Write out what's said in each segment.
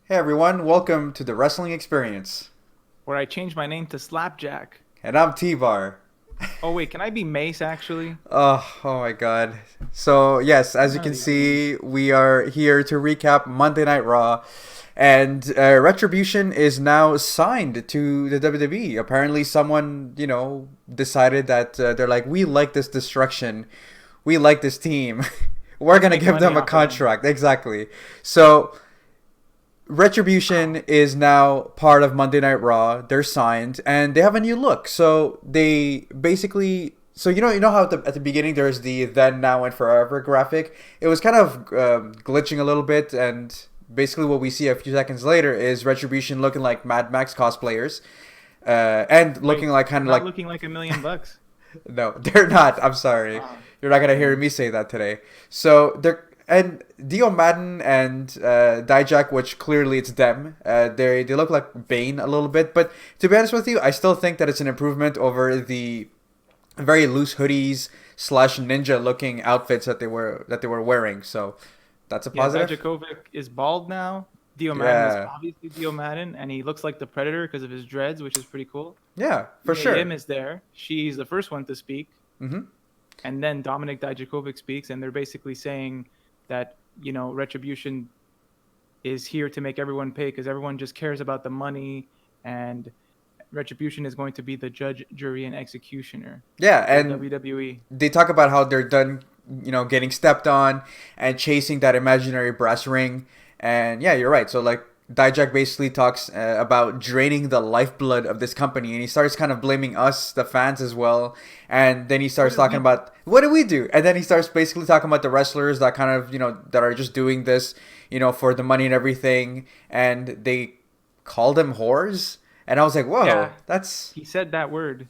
Hey everyone, welcome to the Wrestling Experience. Where I changed my name to Slapjack. And I'm T-Bar. Oh wait, can I be Mace actually? Oh my god. So, yes, as you None of can these names. see, we are here to recap Monday Night Raw. And Retribution is now signed to the WWE. Apparently, someone, decided that they're like, we like this destruction. We like this team. We're Let's going to make give money them a off of them. contract. Exactly. So, Retribution is now part of Monday Night Raw. They're signed and they have a new look. So they basically, you know how at the beginning there's the then, now, and forever graphic. It was kind of glitching a little bit, and basically what we see a few seconds later is Retribution looking like Mad Max cosplayers, and looking Wait, like kind they're of not like looking like $1 million. no, they're not. I'm sorry. Ah, You're not gonna hear damn. me say that today. So they're and Dio Madden and Dijak, which clearly it's them. They look like Bane a little bit, but to be honest with you, I still think that it's an improvement over the very loose hoodies slash ninja looking outfits that they were wearing. So that's a Yeah, positive. Dijakovic is bald now. Dio Madden is Yeah, obviously Dio Madden, and he looks like the Predator because of his dreads, which is pretty cool. yeah, for Mia Yim sure. is there. She's the first one to speak, Hmm. and then Dominic Dijakovic speaks, and they're basically saying that Retribution is here to make everyone pay because everyone just cares about the money, and Retribution is going to be the judge, jury, and executioner Yeah, for the and WWE. they talk about how they're done, getting stepped on and chasing that imaginary brass ring. And yeah, you're right. So like Dijak basically talks about draining the lifeblood of this company, and he starts kind of blaming us, the fans, as well. And then he What starts did talking we do? about what do we do, and then he starts basically talking about the wrestlers that kind of that are just doing this, for the money and everything, and they called them whores. And I was like, whoa, Yeah, that's he said that word.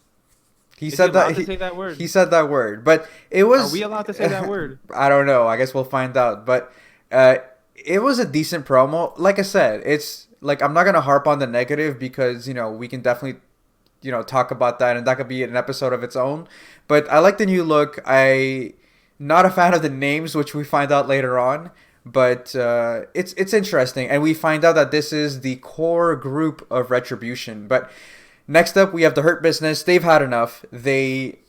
he Is he said that allowed to say that he word? said that word, but it Are we was allowed to say that word? I don't know. I guess we'll find out. But uh, it was a decent promo. Like I said, it's like I'm not gonna harp on the negative because we can definitely talk about that, and that could be an episode of its own. But I like the new look. I not a fan of the names, which we find out later on. But it's interesting, and we find out that this is the core group of Retribution. But next up, we have the Hurt Business. They've had enough. They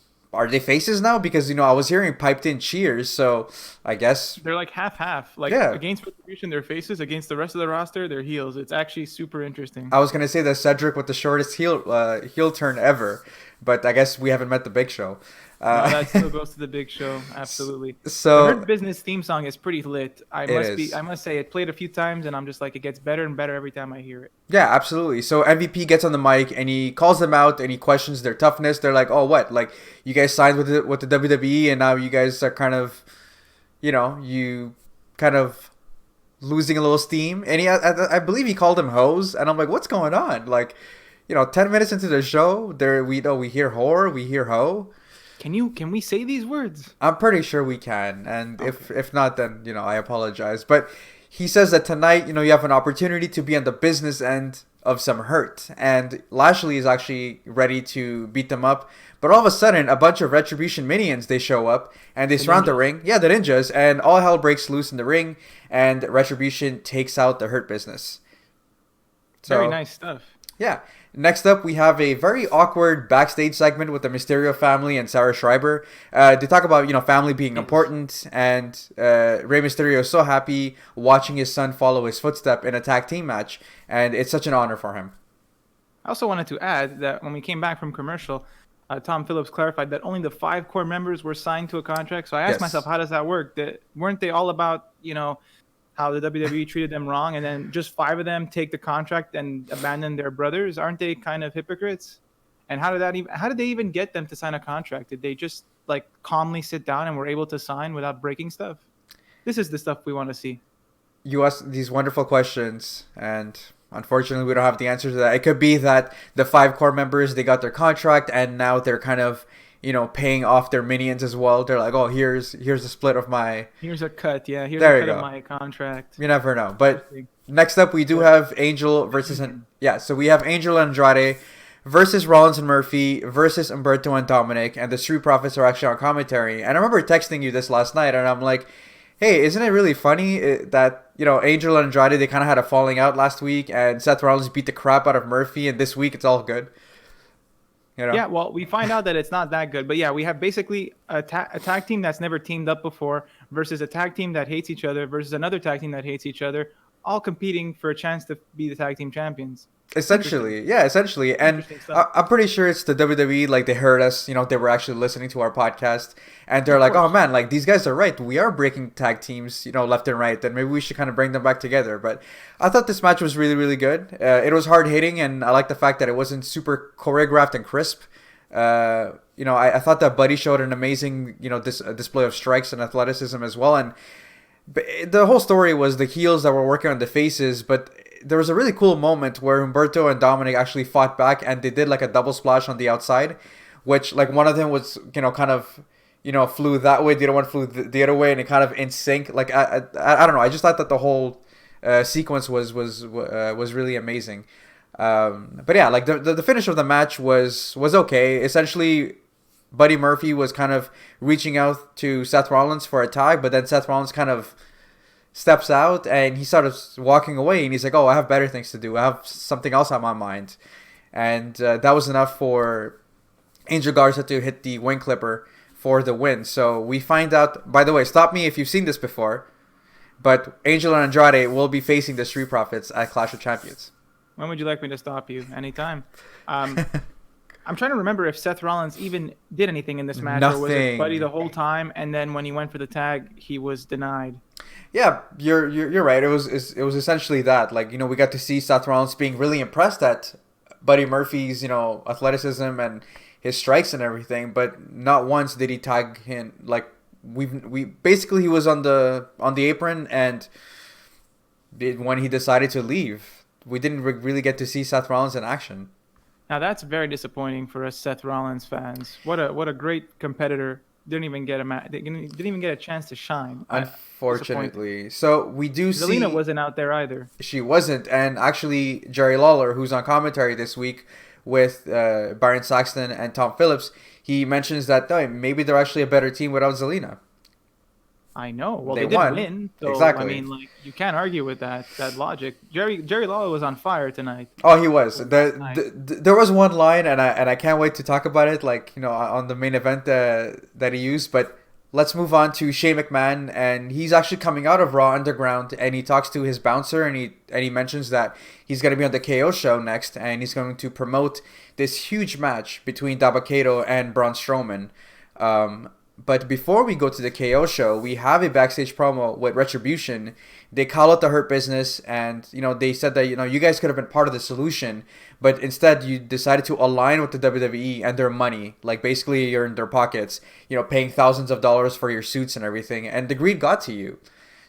faces now because I was hearing piped in cheers. So I guess They're like half half. Like yeah. against Retribution, their faces. Against the rest of the roster, their heels. It's actually super interesting. I was gonna say that Cedric with the shortest heel turn ever, but I guess we haven't met the Big Show. No, Uh, that still goes to the big show. Absolutely. The so Hurt Business theme song is pretty lit. I it must be. is. I must say, it played a few times, and I'm just like, it gets better and better every time I hear it. Yeah, absolutely. So MVP gets on the mic and he calls them out and he questions their toughness. They're like, "Oh, what? Like you guys signed with the WWE and now you guys are kind of, you kind of losing a little steam." And I believe he called them hoes, and I'm like, "What's going on?" Like, 10 minutes into the show, there we hear whore, we hear hoe. Can we say these words? I'm pretty sure we can, and if Okay. if not, then I apologize. But he says that tonight, you have an opportunity to be on the business end of some hurt, and Lashley is actually ready to beat them up. But all of a sudden, a bunch of Retribution minions they show up and they The surround the ninjas. ring. Yeah, the ninjas, and all hell breaks loose in the ring, and Retribution takes out the Hurt Business. Very So nice stuff. yeah. Next up, we have a very awkward backstage segment with the Mysterio family and Sarah Schreiber. They talk about family being Yes. important, and Rey Mysterio is so happy watching his son follow his footstep in a tag team match, and it's such an honor for him. I also wanted to add that when we came back from commercial, Tom Phillips clarified that only the five core members were signed to a contract. So I asked myself, Yes. how does that work? That weren't they all about how the WWE treated them wrong, and then just five of them take the contract and abandon their brothers? Aren't they kind of hypocrites? And how did they even get them to sign a contract? Did they just like calmly sit down and were able to sign without breaking stuff? This is the stuff we want to see. You asked these wonderful questions, and unfortunately, we don't have the answer to that. It could be that the five core members they got their contract, and now they're kind of paying off their minions as well. They're like, oh, here's the split of my. Here's a cut. Yeah, here's a There you cut of go. my contract. You never know. But Interesting. next up, we do But have Angel the versus union. yeah. So we have Angel and Andrade versus Rollins and Murphy versus Umberto and Dominic, and the Street Profits are actually on commentary. And I remember texting you this last night, and I'm like, hey, isn't it really funny that, Angel and Andrade, they kind of had a falling out last week, and Seth Rollins beat the crap out of Murphy, and this week it's all good, you know? Yeah, well, we find out that it's not that good. But yeah, we have basically a tag team that's never teamed up before versus a tag team that hates each other versus another tag team that hates each other, all competing for a chance to be the tag team champions. Essentially, yeah, essentially. And Interesting stuff. I'm pretty sure it's the WWE, like, they heard us, they were actually listening to our podcast, and they're Of like, oh course. man, like, these guys are right. We are breaking tag teams, left and right, and maybe we should kind of bring them back together. But I thought this match was really, really good. It was hard hitting, and I like the fact that it wasn't super choreographed and crisp. I thought that Buddy showed an amazing, display of strikes and athleticism as well. And the whole story was the heels that were working on the faces, but there was a really cool moment where Humberto and Dominic actually fought back, and they did like a double splash on the outside, which like one of them was kind of flew that way, the other one flew the other way, and it kind of in sync. Like I don't know, I just thought that the whole sequence was really amazing. But yeah, like the finish of the match was okay. Essentially, Buddy Murphy was kind of reaching out to Seth Rollins for a tag, but then Seth Rollins kind of steps out and he starts walking away, and he's like, "Oh, I have better things to do. I have something else on my mind," and that was enough for Angel Garza to hit the wing clipper for the win. So we find out. By the way, stop me if you've seen this before, but Angel and Andrade will be facing the Street Profits at Clash of Champions. When would you like me to stop you? Anytime. I'm trying to remember if Seth Rollins even did anything in this match, or was it Nothing. Buddy the whole time? And then when he went for the tag, he was denied. Yeah, you're right. It was essentially that. Like, we got to see Seth Rollins being really impressed at Buddy Murphy's athleticism and his strikes and everything, but not once did he tag him. Like, we basically, he was on the apron, and when he decided to leave, we didn't really get to see Seth Rollins in action. Now that's very disappointing for us Seth Rollins fans. What a great competitor. Didn't even get didn't even get a chance to shine. Unfortunately. So we do see Zelina wasn't out there either. she wasn't, and actually Jerry Lawler, who's on commentary this week with Byron Saxton and Tom Phillips, he mentions that maybe they're actually a better team without Zelina. I know. Well, They they did won. win. So, Exactly. I mean, like, you can't argue with that logic. Jerry Lawler was on fire tonight. Oh, he was. There was one line, and I can't wait to talk about it, like, on the main event that he used. But let's move on to Shane McMahon, and he's actually coming out of Raw Underground, and he talks to his bouncer, and he mentions that he's going to be on the KO show next, and he's going to promote this huge match between Dabba-Kato and Braun Strowman. But before we go to the KO show, we have a backstage promo with Retribution. They call it the Hurt Business, and they said that you guys could have been part of the solution, but instead you decided to align with the WWE and their money. Like, basically you're in their pockets, paying thousands of dollars for your suits and everything, and the greed got to you.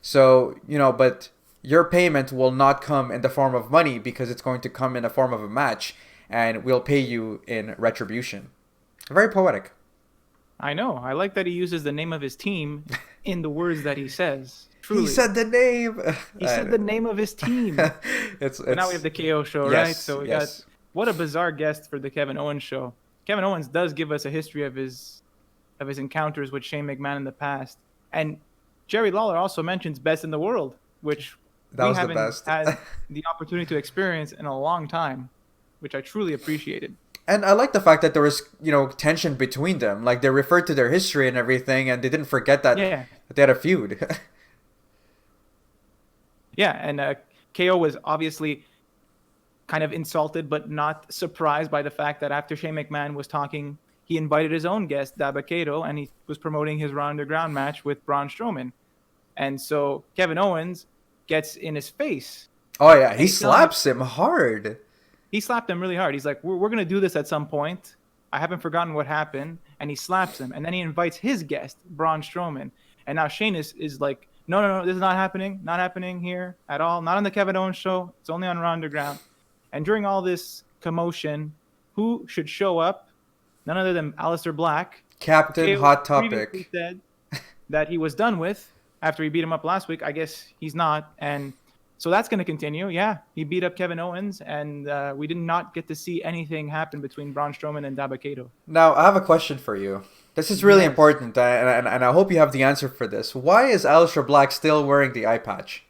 So but your payment will not come in the form of money, because it's going to come in the form of a match, and we'll pay you in retribution. Very poetic. I know. I like that he uses the name of his team in the words that he says. Truly. He said the name. He said the name of his team. it's Now we have the KO show, yes, right? So we yes. got what a bizarre guest for the Kevin Owens show. Kevin Owens does give us a history of his encounters with Shane McMahon in the past, and Jerry Lawler also mentions best in the world, which That we was the haven't best. had the opportunity to experience in a long time, which I truly appreciated. And I like the fact that there was, tension between them. Like, they referred to their history and everything, and they didn't forget that, Yeah. that they had a feud. Yeah, and KO was obviously kind of insulted, but not surprised by the fact that after Shane McMahon was talking, he invited his own guest, Dabba-Kato, and he was promoting his Raw Underground match with Braun Strowman. And so Kevin Owens gets in his face. Oh, yeah. He he's telling slaps him hard. He slapped him really hard. He's like, we're going to do this at some point. I haven't forgotten what happened. And he slaps him. And then he invites his guest, Braun Strowman. And now Shane is like, no, this is not happening. Not happening here at all. Not on the Kevin Owens show. It's only on Raw Underground. And during all this commotion, who should show up? None other than Aleister Black. Captain KO Hot previously Topic. said that he was done with after he beat him up last week. I guess he's not. And so that's going to continue. Yeah, he beat up Kevin Owens, and we did not get to see anything happen between Braun Strowman and Dabba-Kato. Now, I have a question for you. This is really Yes. important, and I hope you have the answer for this. Why is Aleister Black still wearing the eye patch?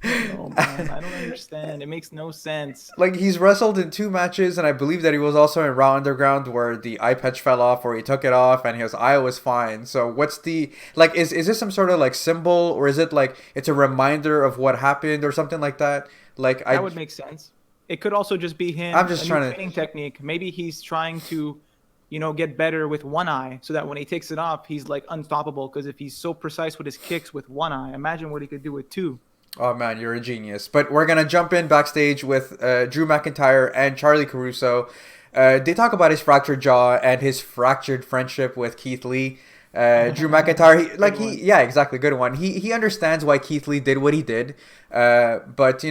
Oh man, I don't understand. It makes no sense. Like, he's wrestled in 2 matches, and I believe that he was also in Raw Underground where the eye patch fell off, or he took it off, and his eye was fine. So what's the like? Is this some sort of like symbol, or is it like it's a reminder of what happened, or something like that? Like That I, would make sense. It could also just be I'm him, a just new trying to. training technique. Maybe he's trying to, get better with one eye so that when he takes it off, he's like unstoppable. Because if he's so precise with his kicks with one eye, imagine what he could do with two. Oh man, you're a genius. But we're gonna jump in backstage with Drew McIntyre and Charlie Caruso. They talk about his fractured jaw and his fractured friendship with Keith Lee. Drew McIntyre, Good one. yeah, exactly, good one. He understands why Keith Lee did what he did, but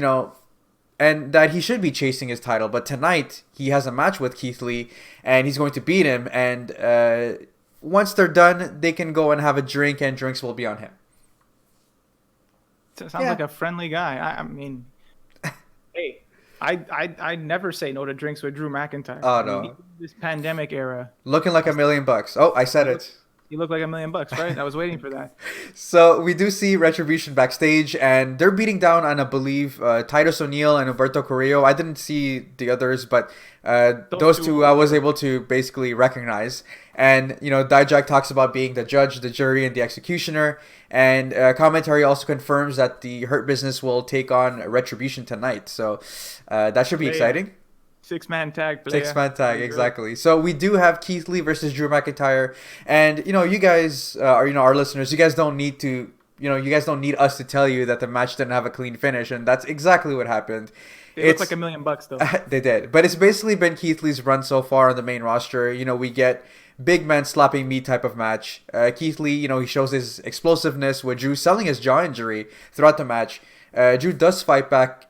and that he should be chasing his title. But tonight he has a match with Keith Lee, and he's going to beat him. And once they're done, they can go and have a drink, and drinks will be on him. Sounds Yeah. like a friendly guy. I mean, hey, I never say no to drinks with Drew McIntyre. Oh I mean, no, this pandemic era, looking like $1 million. Oh, I said it. he looked like $1 million, right? I was waiting for that. So we do see Retribution backstage, and they're beating down on, I believe, Titus O'Neil and Humberto Carrillo. I didn't see the others, but those two I was able to basically recognize. And Dijak talks about being the judge, the jury, and the executioner. And commentary also confirms that the Hurt Business will take on Retribution tonight. So that should be Playa. exciting. 6-man tag. Playa. 6-man tag, There you go. exactly. So we do have Keith Lee versus Drew McIntyre, and you guys, our listeners, you guys don't need to, you guys don't need us to tell you that the match didn't have a clean finish, and that's exactly what happened. They look like $1 million though. They did, but it's basically been Keith Lee's run so far on the main roster. We get big man slapping me type of match. Keith Lee, he shows his explosiveness with Drew selling his jaw injury throughout the match. Drew does fight back,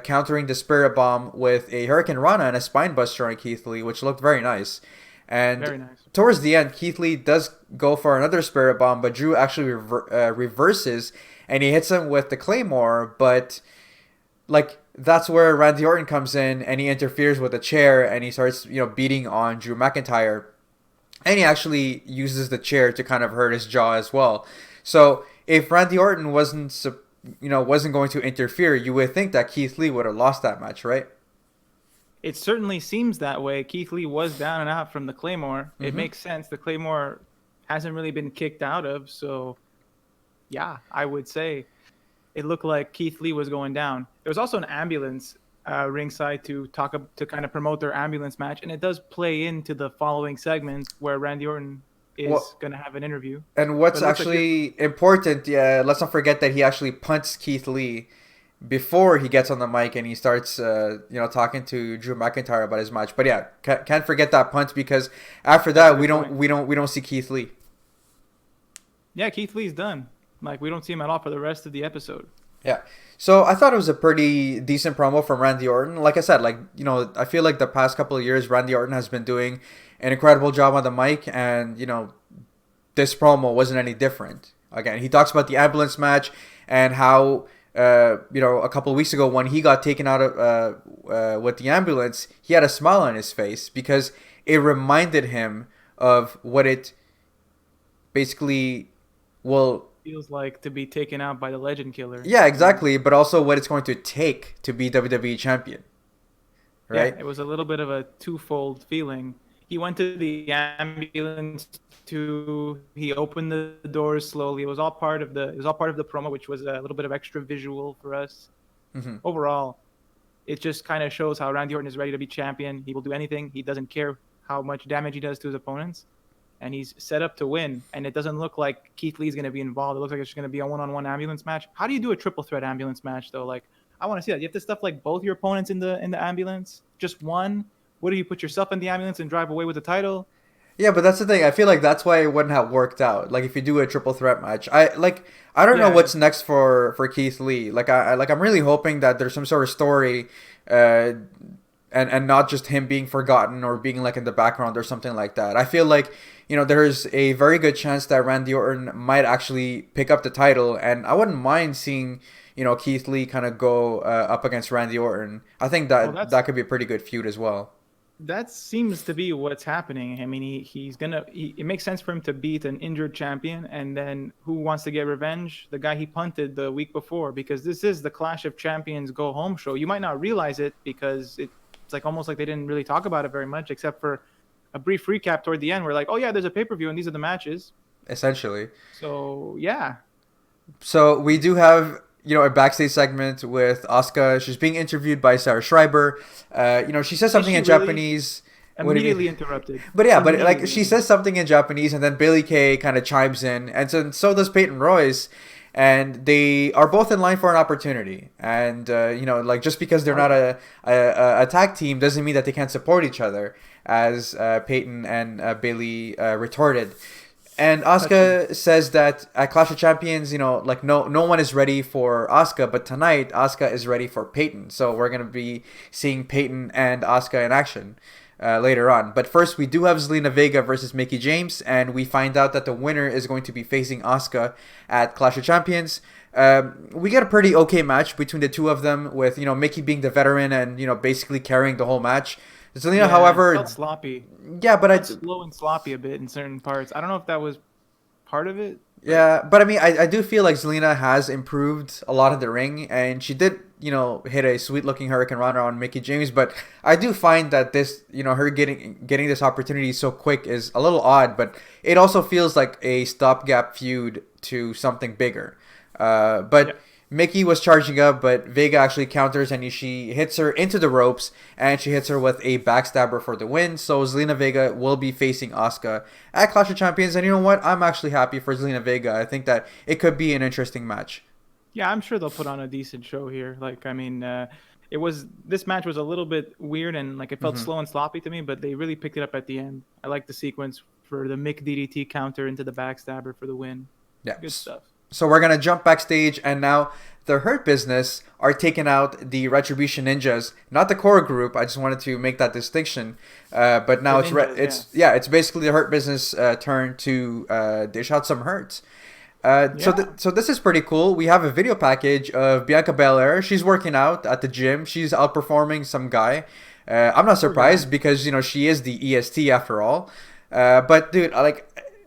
countering the Spirit Bomb with a Hurricane Rana and a Spine Buster on Keith Lee, which looked very nice. And Very nice. towards the end, Keith Lee does go for another Spirit Bomb, but Drew actually reverses, and he hits him with the Claymore, but that's where Randy Orton comes in, and he interferes with a chair, and he starts beating on Drew McIntyre, and he actually uses the chair to kind of hurt his jaw as well. So if Randy Orton wasn't going to interfere, you would think that Keith Lee would have lost that match, right? It certainly seems that way. Keith Lee was down and out from the Claymore. It Mhm. makes sense. The Claymore hasn't really been kicked out of, so yeah, I would say it looked like Keith Lee was going down. There was also an ambulance ringside to kind of promote their ambulance match, and it does play into the following segment where Randy Orton is going to have an interview. And what's But it looks like actually important, let's not forget that he actually punts Keith Lee before he gets on the mic and he starts, talking to Drew McIntyre about his match. But yeah, can't forget that punt, because after that we don't see Keith Lee. Yeah, Keith Lee's done. Like, we don't see him at all for the rest of the episode. Yeah. So I thought it was a pretty decent promo from Randy Orton. Like I said, I feel like the past couple of years, Randy Orton has been doing an incredible job on the mic, and, this promo wasn't any different. Again, he talks about the ambulance match and how, a couple of weeks ago when he got taken out of with the ambulance, he had a smile on his face because it reminded him of what it basically will... Feels like to be taken out by the Legend Killer. Yeah, exactly, but also what it's going to take to be WWE champion. Right? Yeah, it was a little bit of a twofold feeling. He went to the ambulance he opened the doors slowly. It was all part of the promo, which was a little bit of extra visual for us. Mm-hmm. Overall, it just kind of shows how Randy Orton is ready to be champion. He will do anything. He doesn't care how much damage he does to his opponents. And he's set up to win. And it doesn't look like Keith Lee's going to be involved. It looks like it's going to be a one-on-one ambulance match. How do you do a triple threat ambulance match, though? Like, I want to see that. You have to stuff like both your opponents in the ambulance? Just one? What do you put yourself in the ambulance and drive away with the title? Yeah, but that's the thing. I feel like that's why it wouldn't have worked out. Like, if you do a triple threat match, I don't know what's next for Keith Lee. I'm really hoping that there's some sort of story, and not just him being forgotten or being in the background or something like that. I feel like there's a very good chance that Randy Orton might actually pick up the title, and I wouldn't mind seeing Keith Lee kind of go up against Randy Orton. I think that could be a pretty good feud as well. That seems to be what's happening. I mean, it makes sense for him to beat an injured champion, and then who wants to get revenge? The guy he punted the week before, because this is the Clash of Champions go home show. You might not realize it because it's like almost like they didn't really talk about it very much, except for a brief recap toward the end. We're like, oh yeah, there's a pay-per-view and these are the matches. Essentially. So yeah. So we do have, a backstage segment with Asuka. She's being interviewed by Sarah Schreiber. She says something in Japanese. Immediately interrupted. But yeah, but like she says something in Japanese, and then Billie Kay kind of chimes in, and so does Peyton Royce, and they are both in line for an opportunity. And just because they're not a tag team doesn't mean that they can't support each other, as Peyton and Bailey retorted. And Asuka says that at Clash of Champions, no one is ready for Asuka, but tonight Asuka is ready for Peyton. So we're gonna be seeing Peyton and Asuka in action later on. But first, we do have Zelina Vega versus Mickie James, and we find out that the winner is going to be facing Asuka at Clash of Champions. We get a pretty okay match between the two of them, with Mickie being the veteran and basically carrying the whole match. Zelina, however, felt sloppy. Yeah, but it's slow and sloppy a bit in certain parts. I don't know if that was part of it. Yeah, but I mean, I do feel like Zelina has improved a lot in the ring, and she did, hit a sweet-looking Hurricane Runner on Mickie James. But I do find that this, her getting this opportunity so quick is a little odd. But it also feels like a stopgap feud to something bigger. Mickie was charging up, but Vega actually counters, and she hits her into the ropes, and she hits her with a backstabber for the win. So Zelina Vega will be facing Asuka at Clash of Champions, and you know what? I'm actually happy for Zelina Vega. I think that it could be an interesting match. Yeah, I'm sure they'll put on a decent show here. This match was a little bit weird, and it felt slow and sloppy to me, but they really picked it up at the end. I like the sequence for the Mick DDT counter into the backstabber for the win. Yeah, good stuff. So we're going to jump backstage, and now the Hurt Business are taking out the Retribution Ninjas, not the core group. I just wanted to make that distinction. But now it's basically the Hurt Business turn to dish out some hurt. So this is pretty cool. We have a video package of Bianca Belair. She's working out at the gym. She's outperforming some guy. I'm not surprised because she is the EST after all. But dude,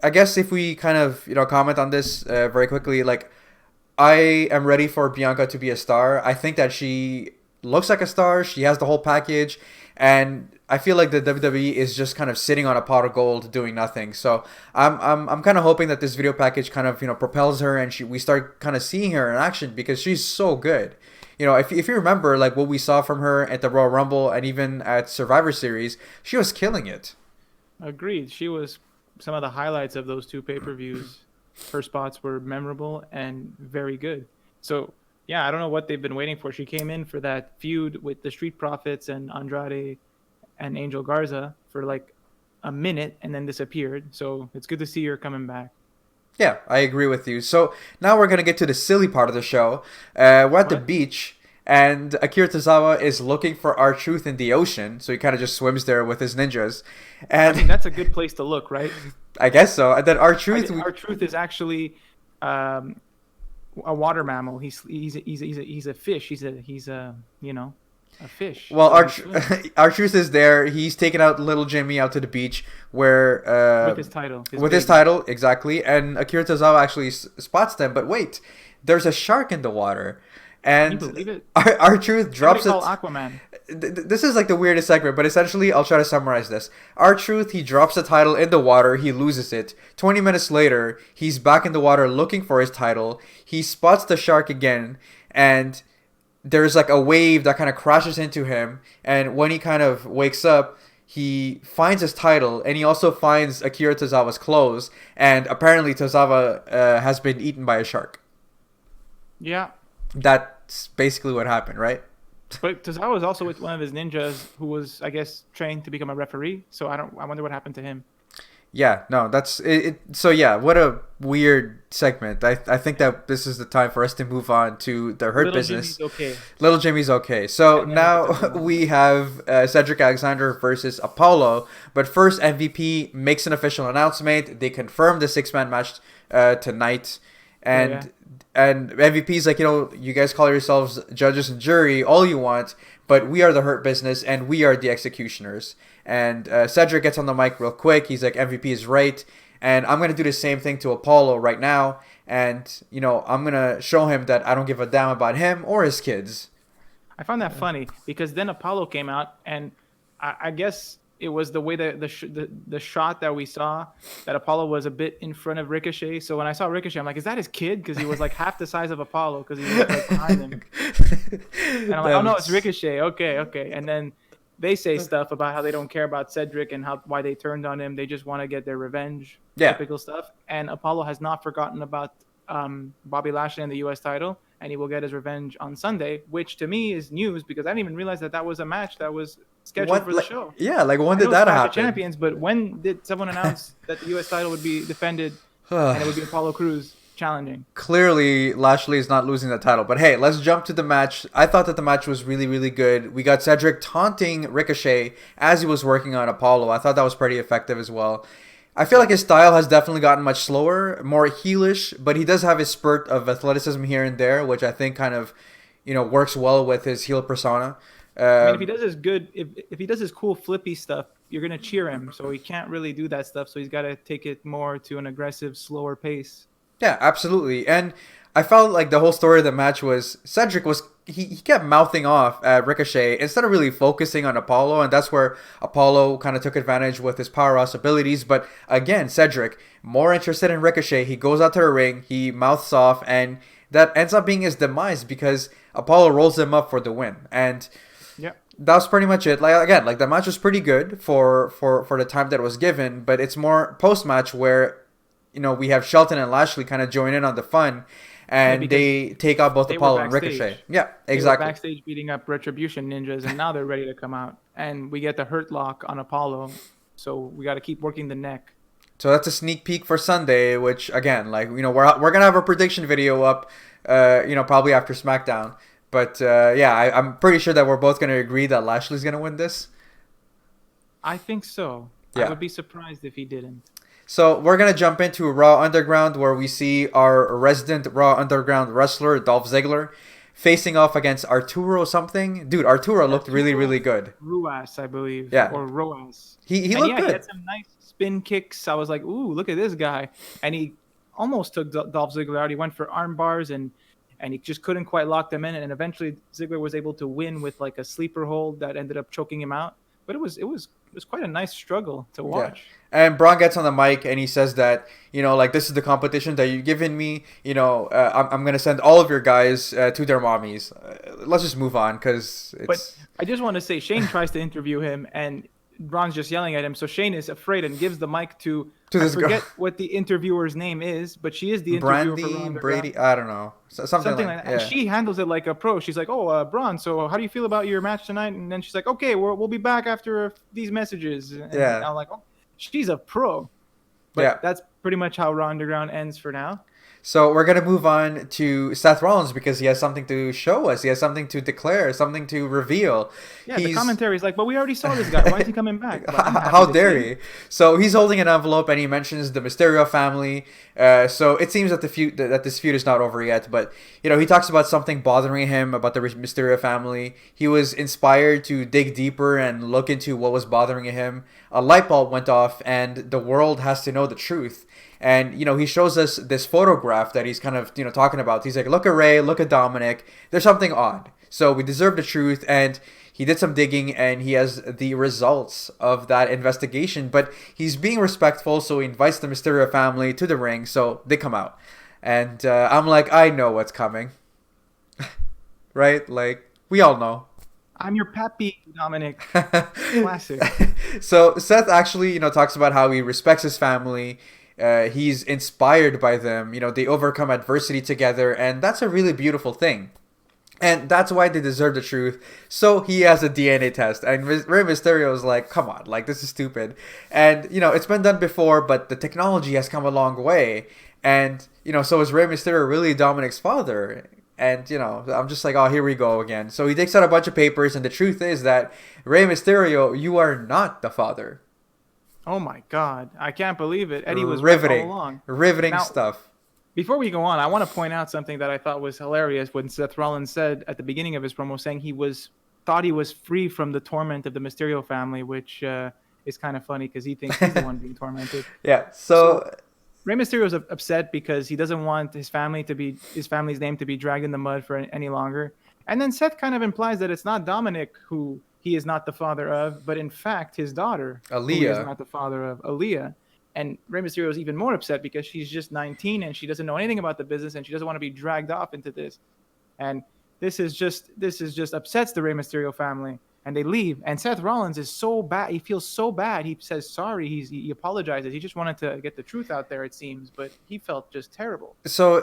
I guess if we kind of comment on this very quickly, I am ready for Bianca to be a star. I think that she looks like a star. She has the whole package, and I feel like the WWE is just kind of sitting on a pot of gold doing nothing. So I'm kind of hoping that this video package kind of propels her, and we start kind of seeing her in action because she's so good. If you remember what we saw from her at the Royal Rumble and even at Survivor Series, she was killing it. Agreed. She was some of the highlights of those two pay-per-views. Her spots were memorable and very good. So, yeah, I don't know what they've been waiting for. She came in for that feud with the Street Profits and Andrade and Angel Garza for a minute and then disappeared. So it's good to see her coming back. Yeah, I agree with you. So now we're going to get to the silly part of the show. We're at the beach, and Akira Tozawa is looking for R-Truth in the ocean. So he kind of just swims there with his ninjas. And I mean, that's a good place to look, right? I guess so. And then R-Truth... R-Truth is actually a water mammal. He's a fish. He's a fish. Well, R-Truth is there. He's taking out little Jimmy out to the beach where... with his title. His title, exactly. And Akira Tozawa actually spots them. But wait, there's a shark in the water. And can you believe it? R-Truth drops it. Aquaman. This is the weirdest segment, but essentially, I'll try to summarize this. R-Truth, he drops the title in the water, he loses it. 20 minutes later, he's back in the water looking for his title. He spots the shark again, and there's a wave that kind of crashes into him. And when he kind of wakes up, he finds his title, and he also finds Akira Tozawa's clothes. And apparently, Tozawa has been eaten by a shark. Yeah. That's basically what happened, right? But Tozawa was also with one of his ninjas who was, I guess, trained to become a referee. So I wonder what happened to him. Yeah, no, that's it. So yeah, what a weird segment. I think that this is the time for us to move on to the Hurt Business. Little Jimmy's okay. So now we have Cedric Alexander versus Apollo. But first, MVP makes an official announcement. They confirm the 6-man match tonight. And MVP's you guys call yourselves judges and jury all you want, but we are the Hurt Business and we are the executioners. And Cedric gets on the mic real quick. He's like, MVP is right. And I'm going to do the same thing to Apollo right now. And, I'm going to show him that I don't give a damn about him or his kids. I found that funny because then Apollo came out, and I guess it was the way that the shot that we saw that Apollo was a bit in front of Ricochet. So when I saw Ricochet, I'm like, is that his kid? Because he was like half the size of Apollo because he was like behind him. And I'm like, oh no, it's Ricochet. Okay. And then they say stuff about how they don't care about Cedric and why they turned on him. They just want to get their revenge. Yeah. Typical stuff. And Apollo has not forgotten about Bobby Lashley and the U.S. title, and he will get his revenge on Sunday, which to me is news because I didn't even realize that was a match that was scheduled for the show. Yeah, like when did that happen? Champions, but when did someone announce that the U.S. title would be defended and it would be Apollo Crews challenging? Clearly, Lashley is not losing the title. But hey, let's jump to the match. I thought that the match was really, really good. We got Cedric taunting Ricochet as he was working on Apollo. I thought that was pretty effective as well. I feel like his style has definitely gotten much slower, more heelish, but he does have his spurt of athleticism here and there, which I think kind of, works well with his heel persona. I mean, if he does his good, if he does his cool flippy stuff, you're gonna cheer him. So he can't really do that stuff. So he's got to take it more to an aggressive, slower pace. Yeah, absolutely. And I felt like the whole story of the match was Cedric was he kept mouthing off at Ricochet instead of really focusing on Apollo, and that's where Apollo kind of took advantage with his powerhouse abilities. But again, Cedric more interested in Ricochet. He goes out to the ring, he mouths off, and that ends up being his demise because Apollo rolls him up for the win. And yeah, that's pretty much it. Like the match was pretty good for the time that it was given, but it's more post match where we have Shelton and Lashley kind of join in on the fun. And they take out both Apollo and Ricochet. Yeah, exactly. They were backstage beating up Retribution ninjas, and now they're ready to come out. And we get the hurt lock on Apollo, so we got to keep working the neck. So that's a sneak peek for Sunday, which again, we're gonna have a prediction video up, probably after SmackDown. But I'm pretty sure that we're both gonna agree that Lashley's gonna win this. I think so. Yeah. I would be surprised if he didn't. So we're going to jump into Raw Underground where we see our resident Raw Underground wrestler, Dolph Ziggler, facing off against Arturo something. Dude, Arturo looked really, really good. Ruas, I believe. Yeah. Or Roas. He looked good. He had some nice spin kicks. I was like, ooh, look at this guy. And he almost took Dolph Ziggler out. He went for arm bars and he just couldn't quite lock them in. And eventually Ziggler was able to win with like a sleeper hold that ended up choking him out. But it was quite a nice struggle to watch. Yeah. And Braun gets on the mic and he says that, this is the competition that you've given me. I'm going to send all of your guys to their mommies. Let's just move on because it's... But I just want to say, Shane tries to interview him and Braun's just yelling at him. So Shane is afraid and gives the mic to I forget what the interviewer's name is, but she is the interviewer for Ron Brady. I don't know. Something like that. Yeah. And she handles it like a pro. She's like, Braun, so how do you feel about your match tonight? And then she's like, okay, we'll be back after these messages. And I'm like, oh, she's a pro. But that's pretty much how Raw Underground ends for now. So we're going to move on to Seth Rollins because he has something to show us. He has something to declare, something to reveal. Yeah, the commentary is like, but we already saw this guy. Why is he coming back? How dare he? So he's holding an envelope and he mentions the Mysterio family. So it seems that this feud is not over yet. But, he talks about something bothering him about the Mysterio family. He was inspired to dig deeper and look into what was bothering him. A light bulb went off and the world has to know the truth. And, he shows us this photograph that he's kind of, talking about. He's like, look at Ray, look at Dominic. There's something odd. So we deserve the truth. And he did some digging and he has the results of that investigation. But he's being respectful. So he invites the Mysterio family to the ring. So they come out. And I'm like, I know what's coming. Right? Like, we all know. I'm your pappy, Dominic. Classic. So Seth actually, talks about how he respects his family. He's inspired by them. They overcome adversity together, and that's a really beautiful thing. And that's why they deserve the truth. So he has a DNA test, and Rey Mysterio is like, come on, like, this is stupid. And, it's been done before, but the technology has come a long way. And, so is Rey Mysterio really Dominic's father? And, I'm just like, oh, here we go again. So he takes out a bunch of papers, and the truth is that, Rey Mysterio, you are not the father. Oh my God. I can't believe it. Eddie was riveting. Right all along. Riveting stuff. Before we go on, I want to point out something that I thought was hilarious when Seth Rollins said at the beginning of his promo, saying he was thought he was free from the torment of the Mysterio family, which is kind of funny because he thinks he's the one being tormented. Yeah. So So Rey Mysterio's upset because he doesn't want his family's name to be dragged in the mud for any longer. And then Seth kind of implies that it's not Dominic who he is not the father of, but in fact his daughter, who he is Aaliyah. not the father of, Aaliyah. And Rey Mysterio is even more upset because she's just 19 and she doesn't know anything about the business and she doesn't want to be dragged off into this. And this is just upsets the Rey Mysterio family. And they leave. And Seth Rollins is so bad. He feels so bad. He says sorry. He apologizes. He just wanted to get the truth out there, it seems. But he felt just terrible. So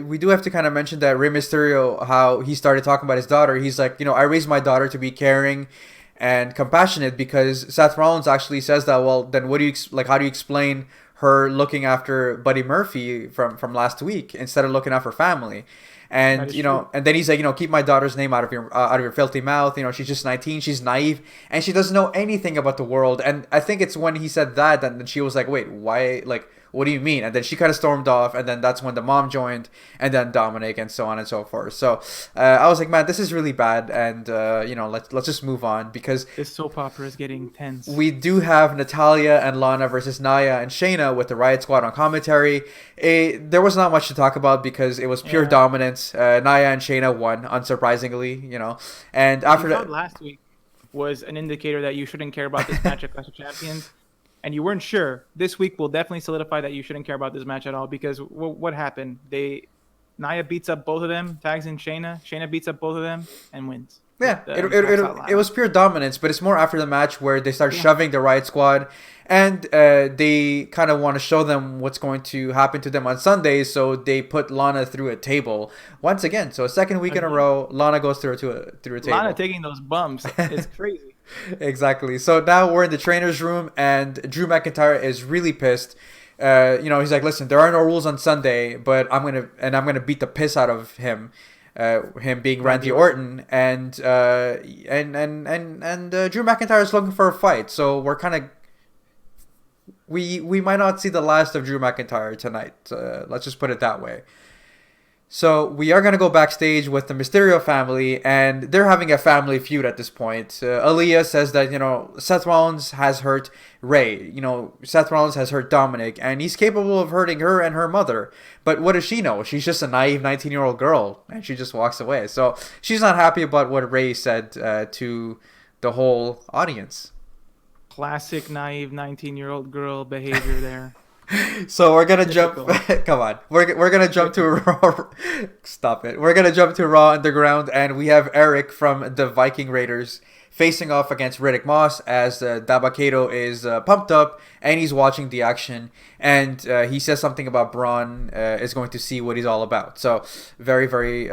we do have to kind of mention that Rey Mysterio, how he started talking about his daughter. He's like, I raised my daughter to be caring and compassionate, because Seth Rollins actually says that. Well, then what do you how do you explain her looking after Buddy Murphy from last week instead of looking after family? And true. and then he's like, keep my daughter's name out of your filthy mouth. She's just 19, she's naive, and she doesn't know anything about the world. And I think it's when he said that then she was like, wait, why? Like, what do you mean? And then she kind of stormed off, and then that's when the mom joined, and then Dominic, and so on and so forth. So I was like, man, this is really bad, and let's just move on, because This soap opera is getting tense. we do have Natalia and Lana versus Nia and Shayna with the Riot Squad on commentary. There was not much to talk about because it was pure dominance. Nia and Shayna won, unsurprisingly, and after that, last week was an indicator that you shouldn't care about this match at Clash of Champions, and you weren't sure. This week will definitely solidify that you shouldn't care about this match at all, because what happened? Nia beats up both of them, tags in Shayna. Shayna beats up both of them and wins. yeah, it was pure dominance, but it's more after the match where they start shoving the Riot Squad, and they kind of want to show them what's going to happen to them on Sunday, so they put Lana through a table once again. So a second week in a row, Lana goes through a table. Lana taking those bumps is crazy. Exactly. So now we're in the trainer's room, and Drew McIntyre is really pissed. He's like, listen, there are no rules on Sunday, but I'm gonna beat the piss out of him. Him being Randy Orton, and Drew McIntyre is looking for a fight. So we're kind of we might not see the last of Drew McIntyre tonight. Let's just put it that way. So we are going to go backstage with the Mysterio family, and they're having a family feud at this point. Aaliyah says that, Seth Rollins has hurt Rey. Seth Rollins has hurt Dominic, and he's capable of hurting her and her mother. But what does she know? She's just a naive 19-year-old girl, and she just walks away. So she's not happy about what Rey said to the whole audience. Classic naive 19-year-old girl behavior there. So we're gonna jump. Come on, we're gonna jump to Raw. Stop it. We're gonna jump to Raw Underground, and we have Eric from the Viking Raiders facing off against Riddick Moss, as Dabakato is pumped up and he's watching the action, and he says something about Braun is going to see what he's all about. So very, very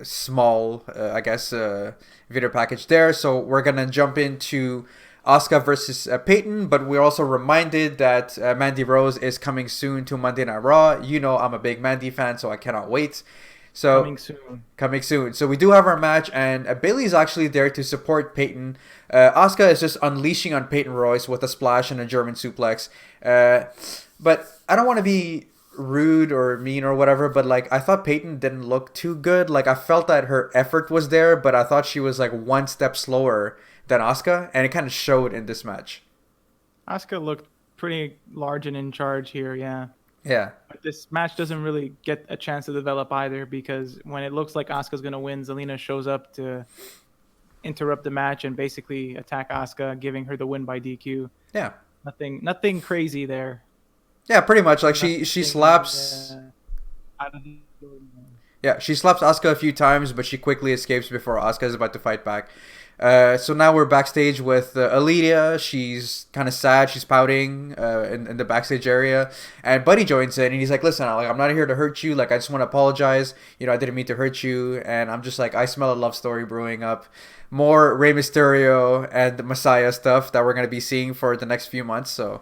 small, I guess, video package there. So we're gonna jump into Asuka versus Peyton, but we're also reminded that Mandy Rose is coming soon to Monday Night Raw. I'm a big Mandy fan, so I cannot wait. So coming soon. So we do have our match, and Bayley is actually there to support Peyton. Asuka is just unleashing on Peyton Royce with a splash and a German suplex. But I don't want to be rude or mean or whatever, but I thought Peyton didn't look too good. I felt that her effort was there, but I thought she was one step slower than Asuka, and it kind of showed in this match. Asuka looked pretty large and in charge here, yeah. Yeah. But this match doesn't really get a chance to develop either, because when it looks like Asuka's going to win, Zelina shows up to interrupt the match and basically attack Asuka, giving her the win by DQ. Yeah. Nothing crazy there. Yeah, pretty much. She slaps... Yeah, she slaps Asuka a few times, but she quickly escapes before Asuka is about to fight back. So now we're backstage with Aaliyah. She's kind of sad. She's pouting in the backstage area. And Buddy joins in, and he's like, listen, I'm not here to hurt you. I just want to apologize. I didn't mean to hurt you. And I'm just I smell a love story brewing up. More Rey Mysterio and Messiah stuff that we're going to be seeing for the next few months. So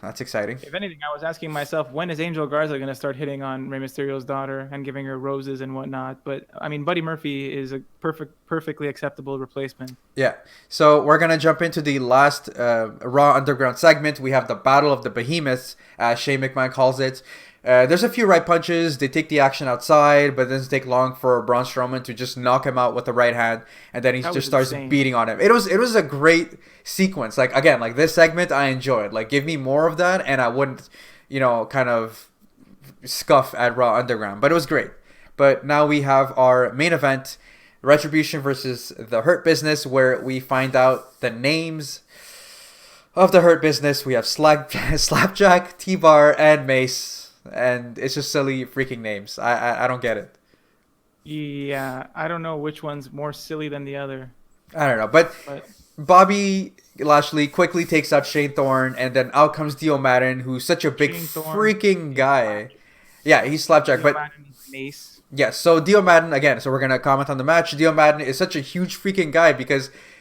that's exciting. If anything, I was asking myself, when is Angel Garza going to start hitting on Rey Mysterio's daughter and giving her roses and whatnot? But Buddy Murphy is a perfectly acceptable replacement. Yeah. So we're gonna jump into the last Raw Underground segment. We have the Battle of the Behemoths, as Shane McMahon calls it. There's a few right punches. They take the action outside, but it doesn't take long for Braun Strowman to just knock him out with the right hand, and then he That just was starts insane. beating on him. It was a great sequence. Like again, like this segment, I enjoyed. Like give me more of that, and I wouldn't, kind of scuff at Raw Underground. But it was great. But now we have our main event, Retribution versus the Hurt Business, where we find out the names of the Hurt Business. We have Slapjack, T-Bar, and Mace, and it's just silly freaking names. I don't get it. Yeah, I don't know which one's more silly than the other. I don't know, but But Bobby Lashley quickly takes out Shane Thorne, and then out comes Dio Madden, who's such a big Shane Thorne freaking is guy. Yeah, he's Slapjack, Dio but Madden is Mace. yeah, so Dio Madden, again, so we're going to comment on the match. Dio Madden is such a huge freaking guy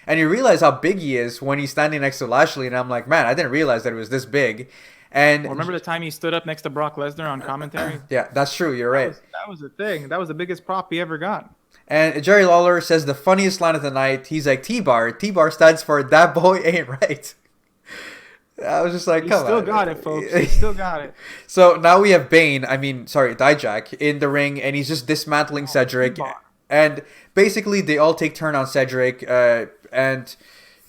and you realize how big he is when he's standing next to Lashley, and I'm like, man, I didn't realize that it was this big. And Well, remember the time he stood up next to Brock Lesnar on commentary? yeah, that's true, you're right. That was the thing. That was the biggest prop he ever got. And Jerry Lawler says the funniest line of the night. He's like, T-Bar. T-Bar stands for that boy ain't right. I was just like, He come on. still got it, folks. He still got it. So now we have Dijak in the ring, and he's just dismantling Cedric. T-Bar. And basically, they all take turn on Cedric, and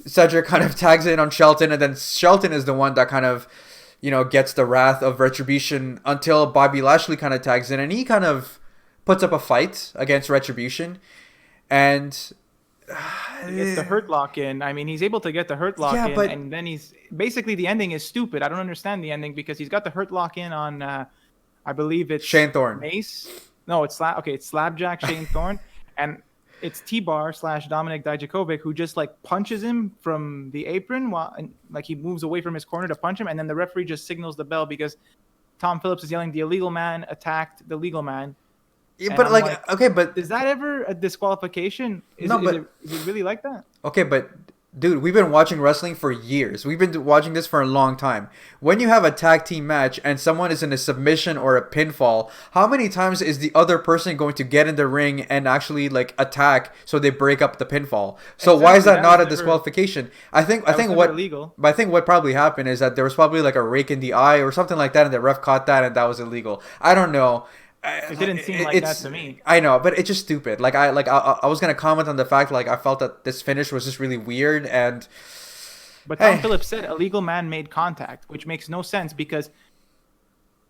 Cedric kind of tags in on Shelton, and then Shelton is the one that kind of, gets the wrath of Retribution until Bobby Lashley kind of tags in, and he kind of puts up a fight against Retribution, and He gets the hurt lock in. I mean, he's able to get the hurt lock in, and then he's basically the ending is stupid. I don't understand the ending because he's got the hurt lock in on, I believe it's Shane Thorne. Mace. No, it's it's Slapjack, Shane Thorne, and it's T-Bar / Dominic Dijakovic who just like punches him from the apron and he moves away from his corner to punch him, and then the referee just signals the bell because Tom Phillips is yelling, "The illegal man attacked the legal man." Yeah, but okay, but is that ever a disqualification? Is it really like that? Okay, but dude, we've been watching wrestling for years. We've been watching this for a long time. When you have a tag team match and someone is in a submission or a pinfall, how many times is the other person going to get in the ring and actually like attack so they break up the pinfall? So why is that not a disqualification? I think what probably happened is that there was probably like a rake in the eye or something like that, and the ref caught that, and that was illegal. I don't know. It didn't seem like that to me. I know, but it's just stupid. I was gonna comment on the fact I felt that this finish was just really weird, and but Tom Phillips said a legal man made contact, which makes no sense because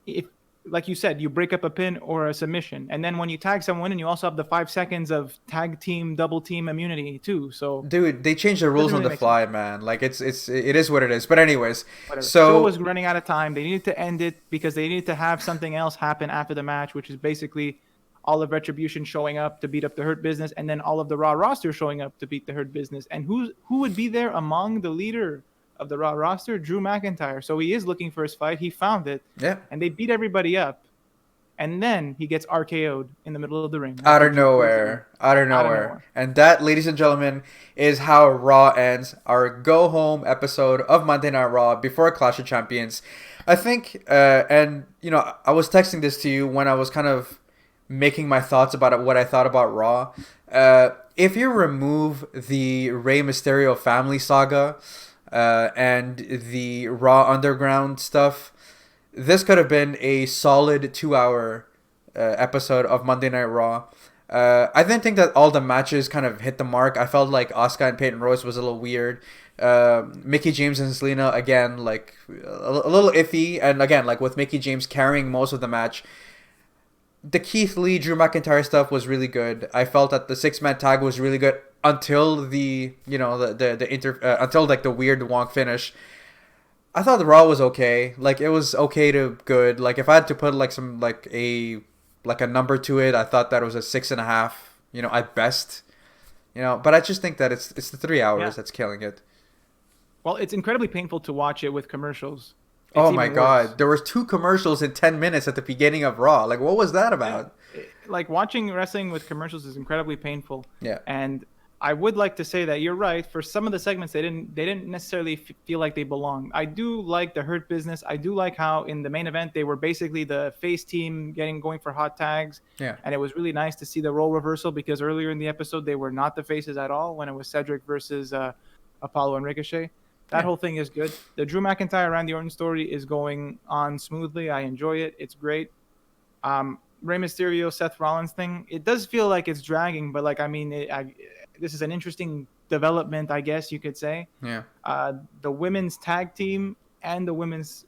if, like you said, you break up a pin or a submission, and then when you tag someone, and you also have the 5 seconds of tag team, double team immunity too. So dude, they changed the rules on the fly, man. Like it is what it is. But anyways, whatever. So Show was running out of time. They needed to end it because they needed to have something else happen after the match, which is basically all of Retribution showing up to beat up the Hurt Business, and then all of the Raw roster showing up to beat the Hurt Business. And who would be there among the leader of the Raw roster? Drew McIntyre. So he is looking for his fight. He found it. Yeah. And they beat everybody up. And then he gets RKO'd in the middle of the ring. Out of nowhere. And that, ladies and gentlemen, is how Raw ends our go-home episode of Monday Night Raw before Clash of Champions. I think, I was texting this to you when I was kind of making my thoughts about it, what I thought about Raw. If you remove the Rey Mysterio family saga and the Raw Underground stuff, this could have been a solid 2-hour episode of Monday Night Raw. I didn't think that all the matches kind of hit the mark. I felt like Asuka and Peyton Royce was a little weird. Mickey James and Selena, again, like a little iffy. And again, like with Mickey James carrying most of the match. The Keith Lee, Drew McIntyre stuff was really good. I felt that the 6-man tag was really good until until like the weird wonk finish. I thought the Raw was okay. Like it was okay to good. Like if I had to put a number to it, I thought that it was a 6.5. At best. But I just think that it's the 3 hours that's killing it. Well, it's incredibly painful to watch it with commercials. Oh my God! There was 2 commercials in 10 minutes at the beginning of Raw. Like what was that about? Like watching wrestling with commercials is incredibly painful. Yeah. And I would like to say that you're right. For some of the segments, they didn't necessarily feel like they belonged. I do like the Hurt Business. I do like how in the main event they were basically the face team going for hot tags. Yeah. And it was really nice to see the role reversal because earlier in the episode they were not the faces at all when it was Cedric versus Apollo and Ricochet. That whole thing is good. The Drew McIntyre Randy Orton story is going on smoothly. I enjoy it. It's great. Rey Mysterio, Seth Rollins thing, it does feel like it's dragging, but like I mean, this is an interesting development, I guess you could say. Yeah. The women's tag team and the women's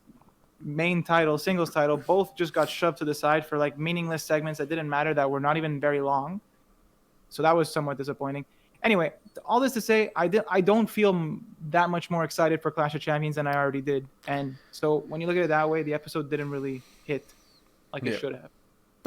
main title, singles title, both just got shoved to the side for like meaningless segments that didn't matter, that were not even very long. So that was somewhat disappointing. Anyway, all this to say, I don't feel that much more excited for Clash of Champions than I already did. And so when you look at it that way, the episode didn't really hit like it should have.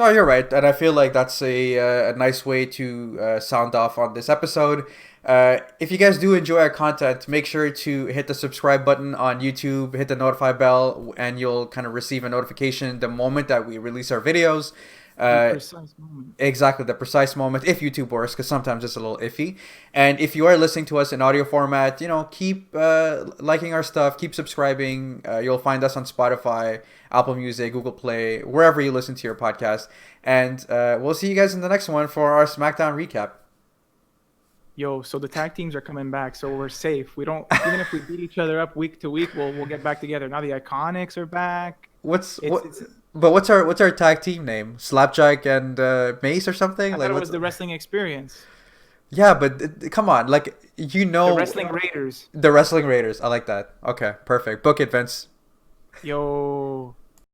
No, you're right, and I feel like that's a nice way to sound off on this episode. If you guys do enjoy our content, make sure to hit the subscribe button on YouTube, hit the notify bell, and you'll kind of receive a notification the moment that we release our videos. The precise moment. Exactly, the precise moment, if YouTube works, because sometimes it's a little iffy. And if you are listening to us in audio format, keep liking our stuff, keep subscribing. You'll find us on Spotify, Apple Music, Google Play, wherever you listen to your podcast. And we'll see you guys in the next one for our SmackDown recap. Yo, so the tag teams are coming back, so we're safe. We don't, even if we beat each other up week to week, we'll get back together. Now the Iconics are back. What's our tag team name? Slapjack and Mace or something? I thought it was the Wrestling Experience. Yeah, but come on, the Wrestling Raiders. The Wrestling Raiders. I like that. Okay, perfect. Book it, Vince. Yo.